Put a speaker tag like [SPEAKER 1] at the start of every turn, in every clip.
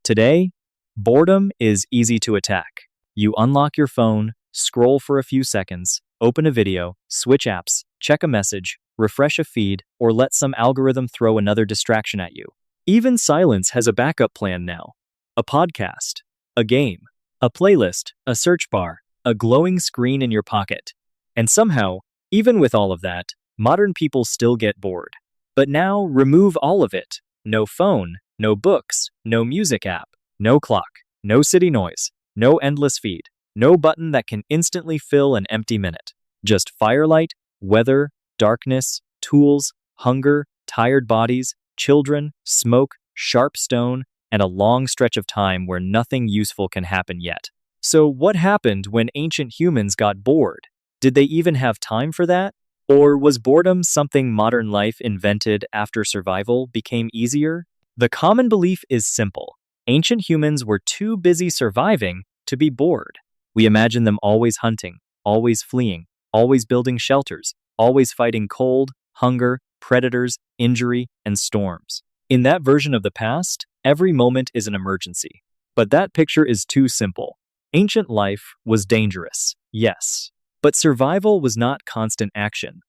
[SPEAKER 1] Today, boredom is easy to attack. You unlock your phone, scroll for a few seconds, open a video, switch apps, check a message, refresh a feed, or let some algorithm throw another distraction at you. Even silence has a backup plan now. A podcast, a game, a playlist, a search bar, a glowing screen in your pocket. And somehow, even with all of that, modern people still get bored. But now, remove all of it. No phone, no books, no music app, no clock, no city noise, no endless feed, no button that can instantly fill an empty minute. Just firelight, weather, darkness, tools, hunger, tired bodies, children, smoke, sharp stone, and a long stretch of time where nothing useful can happen yet. So what happened when ancient humans got bored? Did they even have time for that? Or was boredom something modern life invented after survival became easier? The common belief is simple. Ancient humans were too busy surviving to be bored. We imagine them always hunting, always fleeing, always building shelters, always fighting cold, hunger, predators, injury, and storms. In that version of the past, every moment is an emergency. But that picture is too simple. Ancient life was dangerous, yes. But survival was not constant action.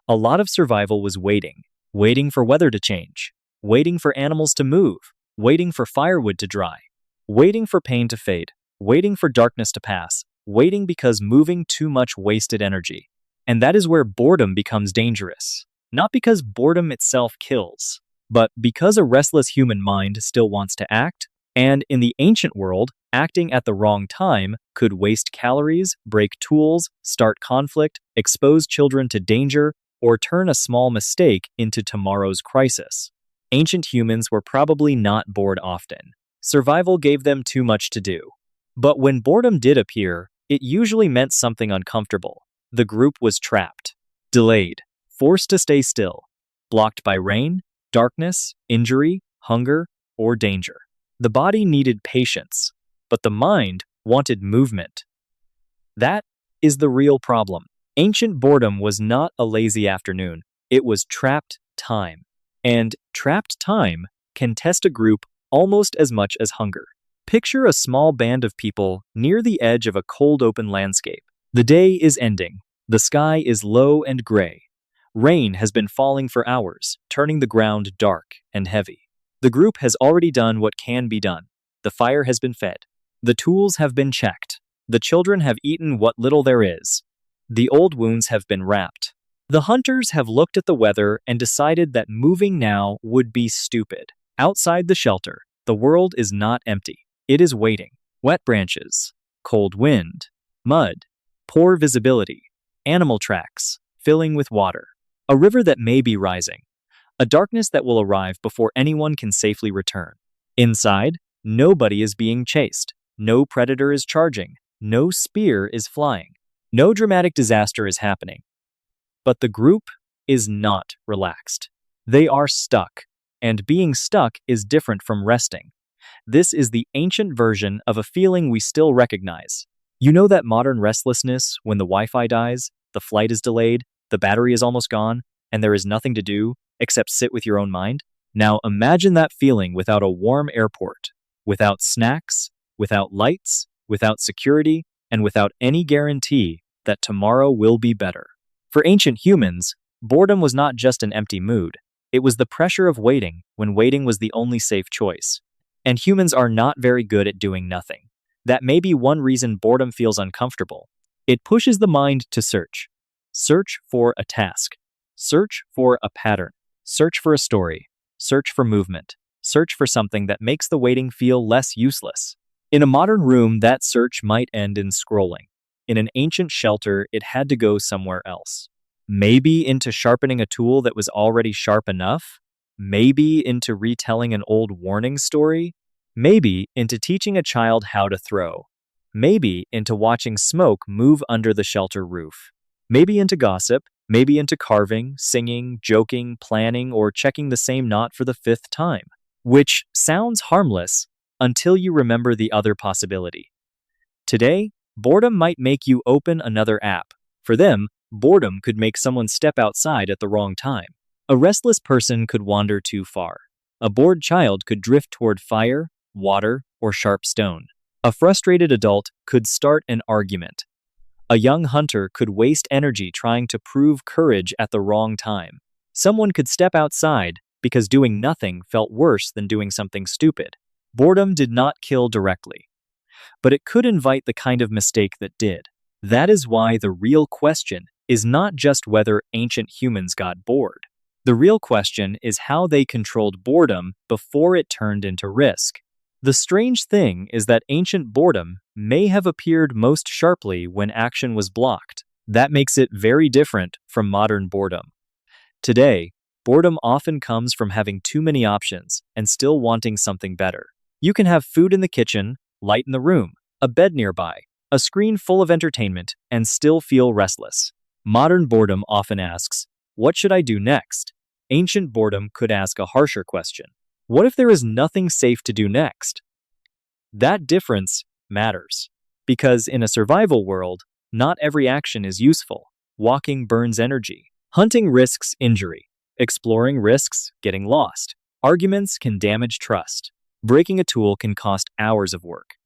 [SPEAKER 1] A lot of survival was waiting for weather to change, waiting for animals to move, waiting for firewood to dry, waiting for pain to fade, waiting for darkness to pass, waiting because moving too much wasted energy. And that is where boredom becomes dangerous. Not because boredom itself kills, but because a restless human mind still wants to act, and in the ancient world, acting at the wrong time could waste calories, break tools, start conflict, expose children to danger, or turn a small mistake into tomorrow's crisis. Ancient humans were probably not bored often. Survival gave them too much to do. But when boredom did appear, it usually meant something uncomfortable. The group was trapped, delayed, forced to stay still, blocked by rain, darkness, injury, hunger, or danger. The body needed patience, but the mind wanted movement. That is the real problem. Ancient boredom was not a lazy afternoon. It was trapped time. And trapped time can test a group almost as much as hunger. Picture a small band of people near the edge of a cold open landscape. The day is ending. The sky is low and gray. Rain has been falling for hours, turning the ground dark and heavy. The group has already done what can be done. The fire has been fed. The tools have been checked. The children have eaten what little there is. The old wounds have been wrapped. The hunters have looked at the weather and decided that moving now would be stupid. Outside the shelter, the world is not empty. It is waiting. Wet branches, cold wind, mud, poor visibility, animal tracks, filling with water, a river that may be rising, a darkness that will arrive before anyone can safely return. Inside, nobody is being chased. No predator is charging. No spear is flying. No dramatic disaster is happening. But the group is not relaxed. They are stuck, and being stuck is different from resting. This is the ancient version of a feeling we still recognize. You know that modern restlessness when the Wi-Fi dies, the flight is delayed, the battery is almost gone, and there is nothing to do except sit with your own mind? Now imagine that feeling without a warm airport, without snacks, without lights, without security, and without any guarantee that tomorrow will be better. For ancient humans, boredom was not just an empty mood. It was the pressure of waiting when waiting was the only safe choice. And humans are not very good at doing nothing. That may be one reason boredom feels uncomfortable. It pushes the mind to search. Search for a task. Search for a pattern. Search for a story. Search for movement. Search for something that makes the waiting feel less useless. In a modern room, that search might end in scrolling. In an ancient shelter, it had to go somewhere else. Maybe into sharpening a tool that was already sharp enough? Maybe into retelling an old warning story? Maybe into teaching a child how to throw? Maybe into watching smoke move under the shelter roof? Maybe into gossip? Maybe into carving, singing, joking, planning, or checking the same knot for the 5th time? Which sounds harmless until you remember the other possibility. Today, boredom might make you open another app. For them, boredom could make someone step outside at the wrong time. A restless person could wander too far. A bored child could drift toward fire, water, or sharp stone. A frustrated adult could start an argument. A young hunter could waste energy trying to prove courage at the wrong time. Someone could step outside because doing nothing felt worse than doing something stupid. Boredom did not kill directly, but it could invite the kind of mistake that did. That is why the real question is not just whether ancient humans got bored. The real question is how they controlled boredom before it turned into risk. The strange thing is that ancient boredom may have appeared most sharply when action was blocked. That makes it very different from modern boredom. Today, boredom often comes from having too many options and still wanting something better. You can have food in the kitchen, light in the room, a bed nearby, a screen full of entertainment, and still feel restless. Modern boredom often asks, "What should I do next?" Ancient boredom could ask a harsher question. What if there is nothing safe to do next? That difference matters, because in a survival world, not every action is useful. Walking burns energy. Hunting risks injury. Exploring risks getting lost. Arguments can damage trust. Breaking a tool can cost hours of work.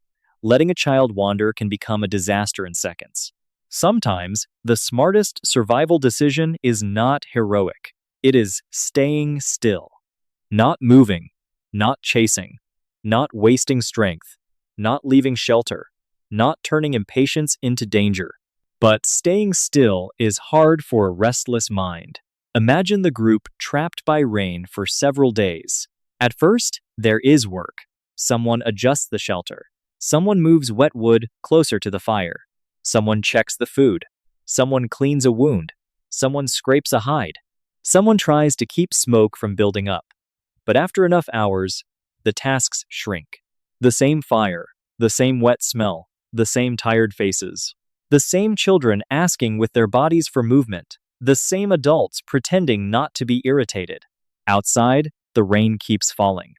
[SPEAKER 1] Letting a child wander can become a disaster in seconds. Sometimes, the smartest survival decision is not heroic. It is staying still. Not moving, not chasing, not wasting strength, not leaving shelter, not turning impatience into danger. But staying still is hard for a restless mind. Imagine the group trapped by rain for several days. At first, there is work. Someone adjusts the shelter. Someone moves wet wood closer to the fire. Someone checks the food. Someone cleans a wound. Someone scrapes a hide. Someone tries to keep smoke from building up. But after enough hours, the tasks shrink. The same fire, the same wet smell, the same tired faces. The same children asking with their bodies for movement. The same adults pretending not to be irritated. Outside, the rain keeps falling.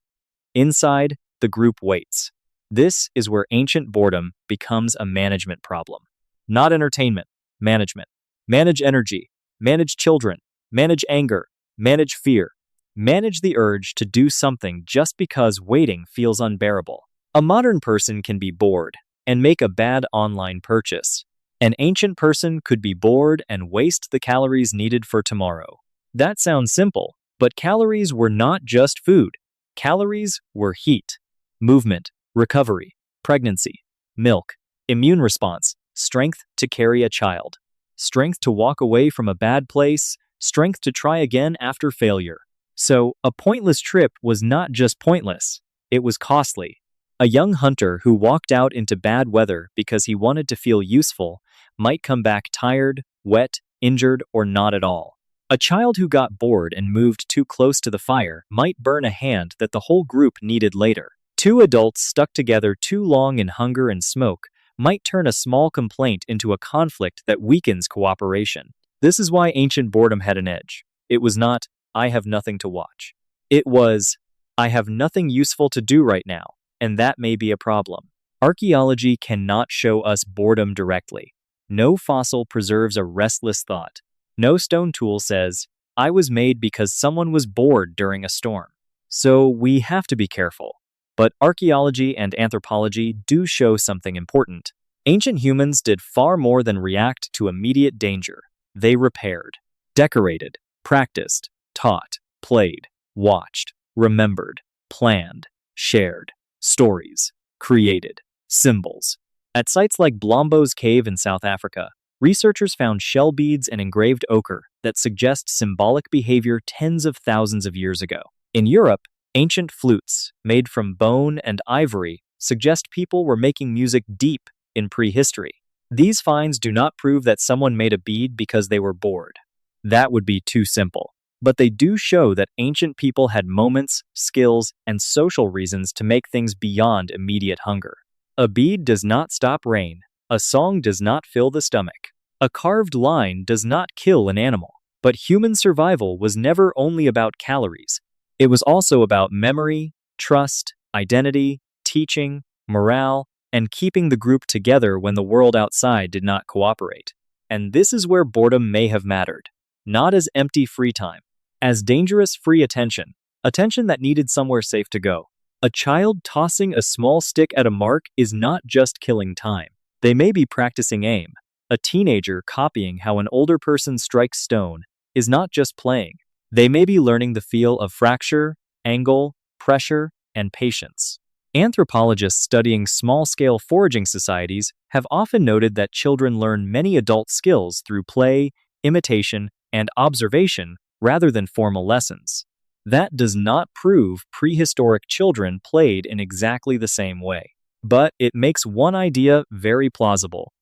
[SPEAKER 1] Inside, the group waits. This is where ancient boredom becomes a management problem. Not entertainment, management. Manage energy, manage children, manage anger, manage fear. Manage the urge to do something just because waiting feels unbearable. A modern person can be bored and make a bad online purchase. An ancient person could be bored and waste the calories needed for tomorrow. That sounds simple, but calories were not just food. Calories were heat, movement, recovery, pregnancy, milk, immune response, strength to carry a child, strength to walk away from a bad place, strength to try again after failure. So, a pointless trip was not just pointless, it was costly. A young hunter who walked out into bad weather because he wanted to feel useful might come back tired, wet, injured, or not at all. A child who got bored and moved too close to the fire might burn a hand that the whole group needed later. Two adults stuck together too long in hunger and smoke might turn a small complaint into a conflict that weakens cooperation. This is why ancient boredom had an edge. It was not, "I have nothing to watch." It was, "I have nothing useful to do right now, and that may be a problem." Archaeology cannot show us boredom directly. No fossil preserves a restless thought. No stone tool says, "I was made because someone was bored during a storm." So we have to be careful. But archaeology and anthropology do show something important. Ancient humans did far more than react to immediate danger. They repaired, decorated, practiced, taught, played, watched, remembered, planned, shared, stories, created, symbols. At sites like Blombo's cave in South Africa, researchers found shell beads and engraved ochre that suggest symbolic behavior tens of thousands of years ago. In Europe, ancient flutes, made from bone and ivory, suggest people were making music deep in prehistory. These finds do not prove that someone made a bead because they were bored. That would be too simple. But they do show that ancient people had moments, skills, and social reasons to make things beyond immediate hunger. A bead does not stop rain. A song does not fill the stomach. A carved line does not kill an animal. But human survival was never only about calories. It was also about memory, trust, identity, teaching, morale, and keeping the group together when the world outside did not cooperate. And this is where boredom may have mattered. Not as empty free time, as dangerous free attention, attention that needed somewhere safe to go. A child tossing a small stick at a mark is not just killing time. They may be practicing aim. A teenager copying how an older person strikes stone is not just playing. They may be learning the feel of fracture, angle, pressure, and patience. Anthropologists studying small-scale foraging societies have often noted that children learn many adult skills through play, imitation, and observation rather than formal lessons. That does not prove prehistoric children played in exactly the same way. But it makes one idea very plausible.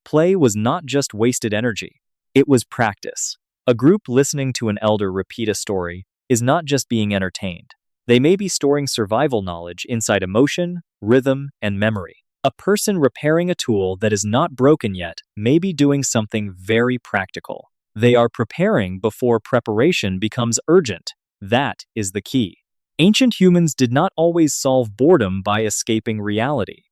[SPEAKER 1] Play was not just wasted energy. It was practice. A group listening to an elder repeat a story is not just being entertained. They may be storing survival knowledge inside emotion, rhythm, and memory. A person repairing a tool that is not broken yet may be doing something very practical. They are preparing before preparation becomes urgent. That is the key. Ancient humans did not always solve boredom by escaping reality.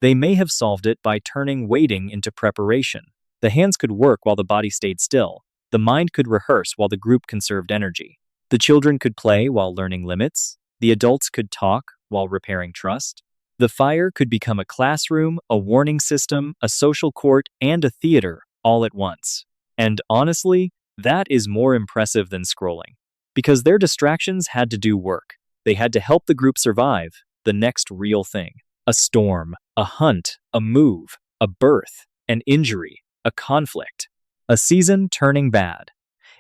[SPEAKER 1] They may have solved it by turning waiting into preparation. The hands could work while the body stayed still. The mind could rehearse while the group conserved energy. The children could play while learning limits. The adults could talk while repairing trust. The fire could become a classroom, a warning system, a social court, and a theater all at once. And honestly, that is more impressive than scrolling. Because their distractions had to do work. They had to help the group survive the next real thing. A storm, a hunt, a move, a birth, an injury, a conflict, a season turning bad.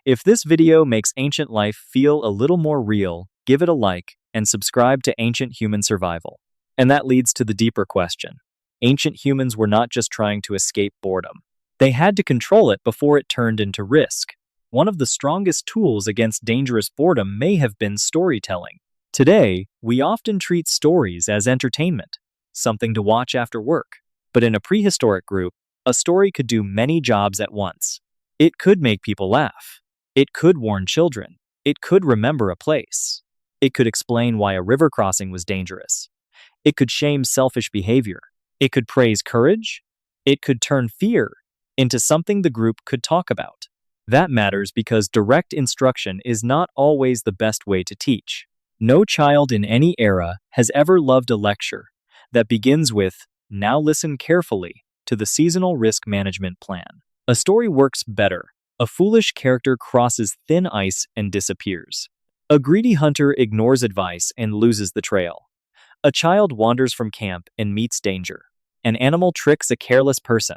[SPEAKER 1] If this video makes ancient life feel a little more real, give it a like and subscribe to Ancient Human Survival. And that leads to the deeper question. Ancient humans were not just trying to escape boredom. They had to control it before it turned into risk. One of the strongest tools against dangerous boredom may have been storytelling. Today, we often treat stories as entertainment, something to watch after work. But in a prehistoric group, a story could do many jobs at once. It could make people laugh. It could warn children. It could remember a place. It could explain why a river crossing was dangerous. It could shame selfish behavior. It could praise courage. It could turn fear into something the group could talk about. That matters because direct instruction is not always the best way to teach. No child in any era has ever loved a lecture that begins with, "Now listen carefully to the seasonal risk management plan." A story works better. A foolish character crosses thin ice and disappears. A greedy hunter ignores advice and loses the trail. A child wanders from camp and meets danger. An animal tricks a careless person.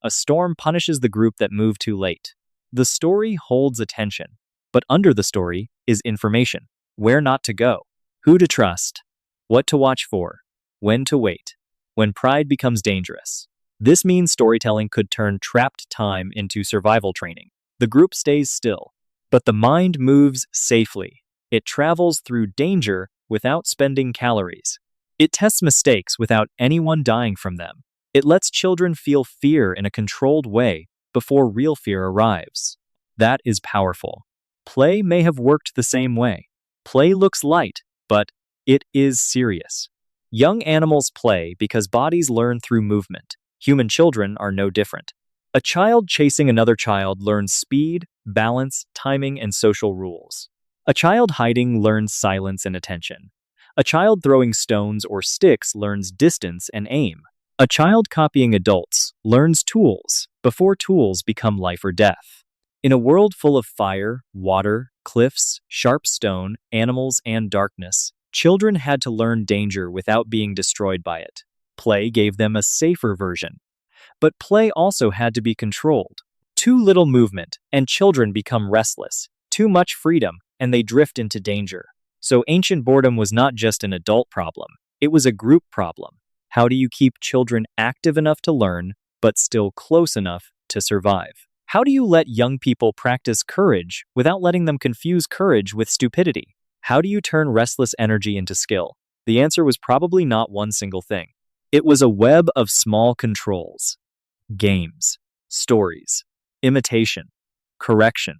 [SPEAKER 1] A storm punishes the group that moved too late. The story holds attention, but under the story is information. Where not to go, who to trust, what to watch for, when to wait, when pride becomes dangerous. This means storytelling could turn trapped time into survival training. The group stays still, but the mind moves safely. It travels through danger without spending calories. It tests mistakes without anyone dying from them. It lets children feel fear in a controlled way before real fear arrives. That is powerful. Play may have worked the same way. Play looks light, but it is serious. Young animals play because bodies learn through movement. Human children are no different. A child chasing another child learns speed, balance, timing, and social rules. A child hiding learns silence and attention. A child throwing stones or sticks learns distance and aim. A child copying adults learns tools before tools become life or death. In a world full of fire, water, cliffs, sharp stone, animals, and darkness, children had to learn danger without being destroyed by it. Play gave them a safer version. But play also had to be controlled. Too little movement, and children become restless. Too much freedom, and they drift into danger. So ancient boredom was not just an adult problem. It was a group problem. How do you keep children active enough to learn, but still close enough to survive? How do you let young people practice courage without letting them confuse courage with stupidity? How do you turn restless energy into skill? The answer was probably not one single thing. It was a web of small controls. Games, stories, imitation, correction.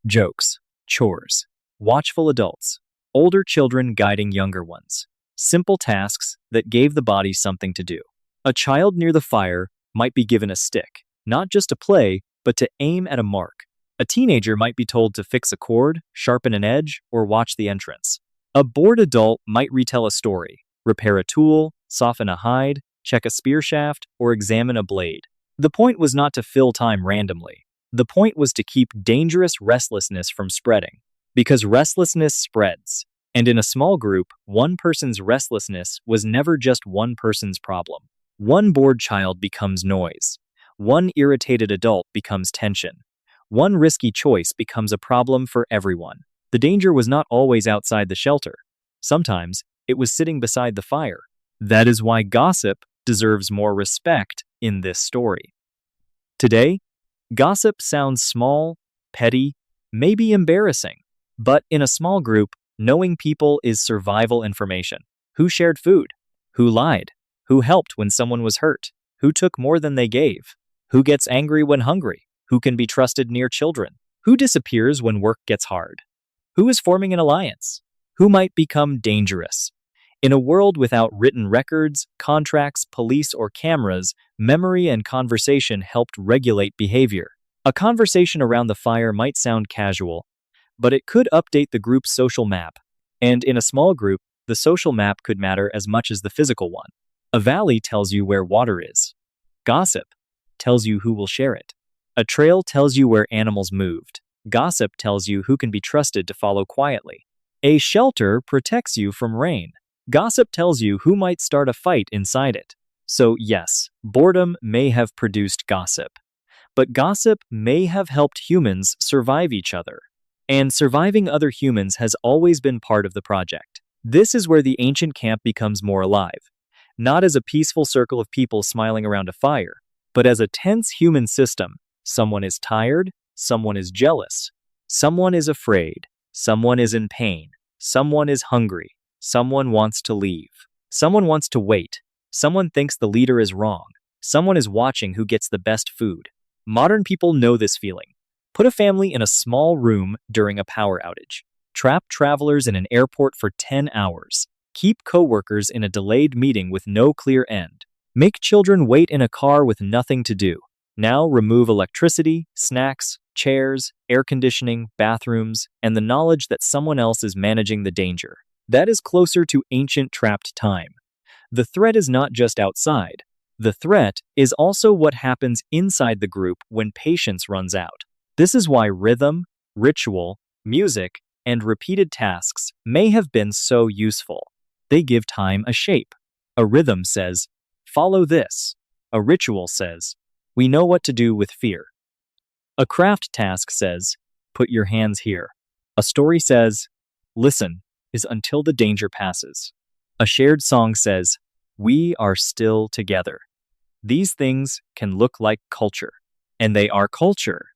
[SPEAKER 1] Jokes, chores, watchful adults, older children guiding younger ones. Simple tasks that gave the body something to do. A child near the fire might be given a stick, not just to play, but to aim at a mark. A teenager might be told to fix a cord, sharpen an edge, or watch the entrance. A bored adult might retell a story, repair a tool, soften a hide, check a spear shaft, or examine a blade. The point was not to fill time randomly. The point was to keep dangerous restlessness from spreading. Because restlessness spreads. And in a small group, one person's restlessness was never just one person's problem. One bored child becomes noise. One irritated adult becomes tension. One risky choice becomes a problem for everyone. The danger was not always outside the shelter. Sometimes, it was sitting beside the fire. That is why gossip deserves more respect in this story. Today, gossip sounds small, petty, maybe embarrassing. But in a small group, knowing people is survival information. Who shared food? Who lied? Who helped when someone was hurt? Who took more than they gave? Who gets angry when hungry? Who can be trusted near children? Who disappears when work gets hard? Who is forming an alliance? Who might become dangerous? In a world without written records, contracts, police, or cameras, memory and conversation helped regulate behavior. A conversation around the fire might sound casual, but it could update the group's social map. And in a small group, the social map could matter as much as the physical one. A valley tells you where water is. Gossip tells you who will share it. A trail tells you where animals moved. Gossip tells you who can be trusted to follow quietly. A shelter protects you from rain. Gossip tells you who might start a fight inside it. So yes, boredom may have produced gossip. But gossip may have helped humans survive each other. And surviving other humans has always been part of the project. This is where the ancient camp becomes more alive. Not as a peaceful circle of people smiling around a fire, but as a tense human system. Someone is tired, someone is jealous, someone is afraid, someone is in pain, someone is hungry, someone wants to leave, someone wants to wait, someone thinks the leader is wrong, someone is watching who gets the best food. Modern people know this feeling. Put a family in a small room during a power outage. Trap travelers in an airport for 10 hours. Keep coworkers in a delayed meeting with no clear end. Make children wait in a car with nothing to do. Now remove electricity, snacks, chairs, air conditioning, bathrooms, and the knowledge that someone else is managing the danger. That is closer to ancient trapped time. The threat is not just outside. The threat is also what happens inside the group when patience runs out. This is why rhythm, ritual, music, and repeated tasks may have been so useful. They give time a shape. A rhythm says, "Follow this." A ritual says, "We know what to do with fear." A craft task says, "Put your hands here." A story says, "Listen is until the danger passes." A shared song says, "We are still together." These things can look like culture, and they are culture.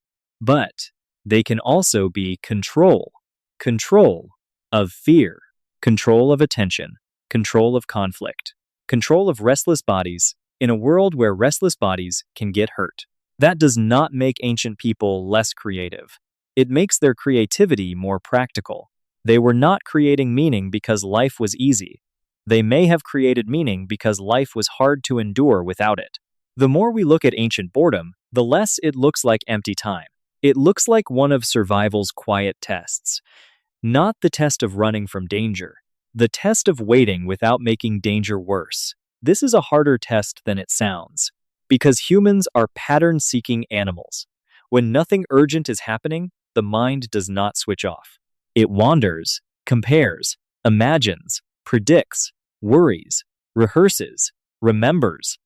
[SPEAKER 1] But they can also be control. Control of fear, control of attention, control of conflict, control of restless bodies in a world where restless bodies can get hurt. That does not make ancient people less creative. It makes their creativity more practical. They were not creating meaning because life was easy. They may have created meaning because life was hard to endure without it. The more we look at ancient boredom, the less it looks like empty time. It looks like one of survival's quiet tests. Not the test of running from danger. The test of waiting without making danger worse. This is a harder test than it sounds. Because humans are pattern-seeking animals. When nothing urgent is happening, the mind does not switch off. It wanders, compares, imagines, predicts, worries, rehearses, remembers.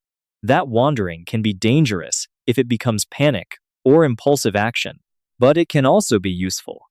[SPEAKER 1] That wandering can be dangerous if it becomes panic or impulsive action, but it can also be useful.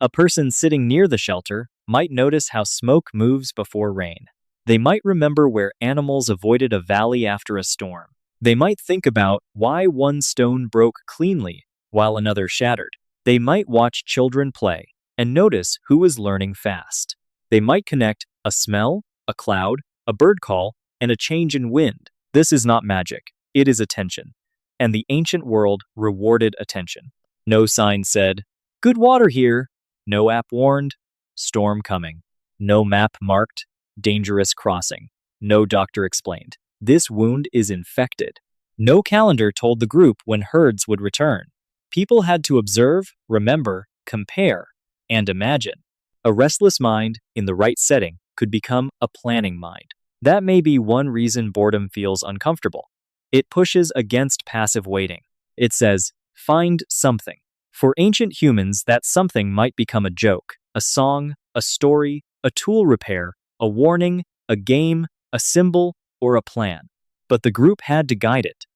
[SPEAKER 1] A person sitting near the shelter might notice how smoke moves before rain. They might remember where animals avoided a valley after a storm. They might think about why one stone broke cleanly while another shattered. They might watch children play and notice who is learning fast. They might connect a smell, a cloud, a bird call, and a change in wind. This is not magic. It is attention. And the ancient world rewarded attention. No sign said, "Good water here." No app warned, "Storm coming." No map marked, "Dangerous crossing." No doctor explained, "This wound is infected." No calendar told the group when herds would return. People had to observe, remember, compare, and imagine. A restless mind, in the right setting, could become a planning mind. That may be one reason boredom feels uncomfortable. It pushes against passive waiting. It says, find something. For ancient humans, that something might become a joke, a song, a story, a tool repair, a warning, a game, a symbol, or a plan. But the group had to guide it,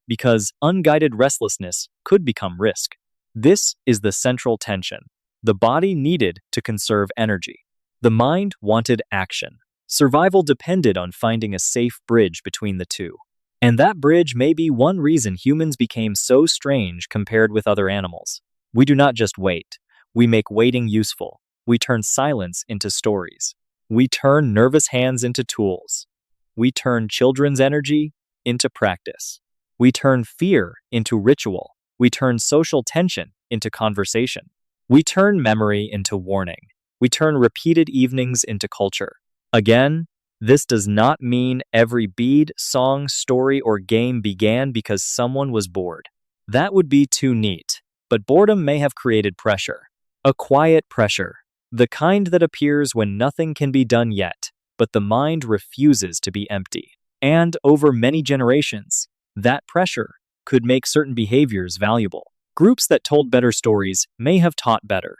[SPEAKER 1] because unguided restlessness could become risk. This is the central tension. The body needed to conserve energy. The mind wanted action. Survival depended on finding a safe bridge between the two. And that bridge may be one reason humans became so strange compared with other animals. We do not just wait. We make waiting useful. We turn silence into stories. We turn nervous hands into tools. We turn children's energy into practice. We turn fear into ritual. We turn social tension into conversation. We turn memory into warning. We turn repeated evenings into culture. Again, this does not mean every bead, song, story, or game began because someone was bored. That would be too neat. But boredom may have created pressure. A quiet pressure. The kind that appears when nothing can be done yet, but the mind refuses to be empty. And over many generations, that pressure could make certain behaviors valuable. Groups that told better stories may have taught better.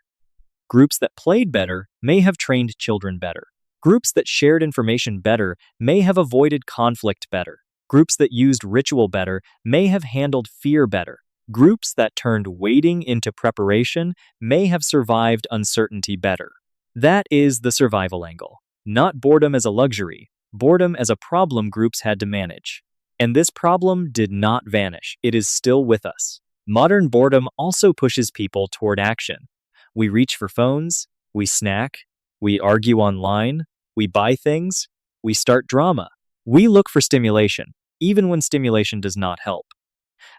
[SPEAKER 1] Groups that played better may have trained children better. Groups that shared information better may have avoided conflict better. Groups that used ritual better may have handled fear better. Groups that turned waiting into preparation may have survived uncertainty better. That is the survival angle. Not boredom as a luxury, boredom as a problem groups had to manage. And this problem did not vanish. It is still with us. Modern boredom also pushes people toward action. We reach for phones, we snack, we argue online, we buy things, we start drama. We look for stimulation, even when stimulation does not help.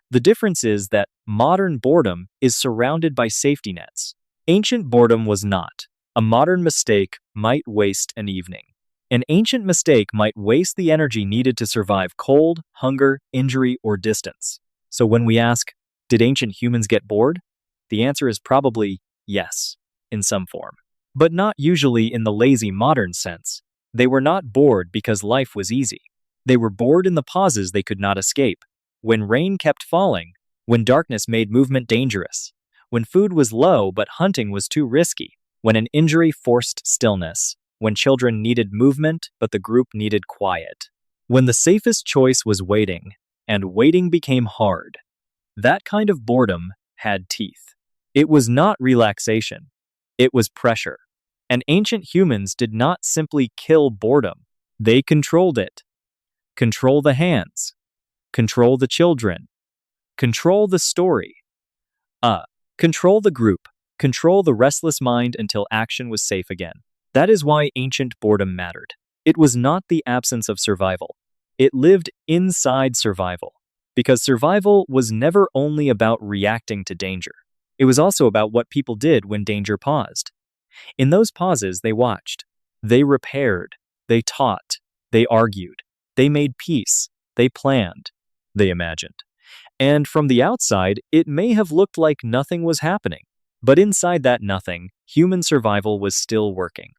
[SPEAKER 1] The difference is that modern boredom is surrounded by safety nets. Ancient boredom was not. A modern mistake might waste an evening. An ancient mistake might waste the energy needed to survive cold, hunger, injury, or distance. So when we ask, did ancient humans get bored? The answer is probably yes, in some form. But not usually in the lazy modern sense. They were not bored because life was easy. They were bored in the pauses they could not escape. When rain kept falling, when darkness made movement dangerous, when food was low but hunting was too risky, when an injury forced stillness, when children needed movement but the group needed quiet, when the safest choice was waiting, and waiting became hard. That kind of boredom had teeth. It was not relaxation. It was pressure. And ancient humans did not simply kill boredom. They controlled it. Control the hands. Control the children. Control the story. Control the group. Control the restless mind until action was safe again. That is why ancient boredom mattered. It was not the absence of survival. It lived inside survival. Because survival was never only about reacting to danger. It was also about what people did when danger paused. In those pauses, they watched. They repaired. They taught. They argued. They made peace. They planned. They imagined. And from the outside, it may have looked like nothing was happening. But inside that nothing, human survival was still working.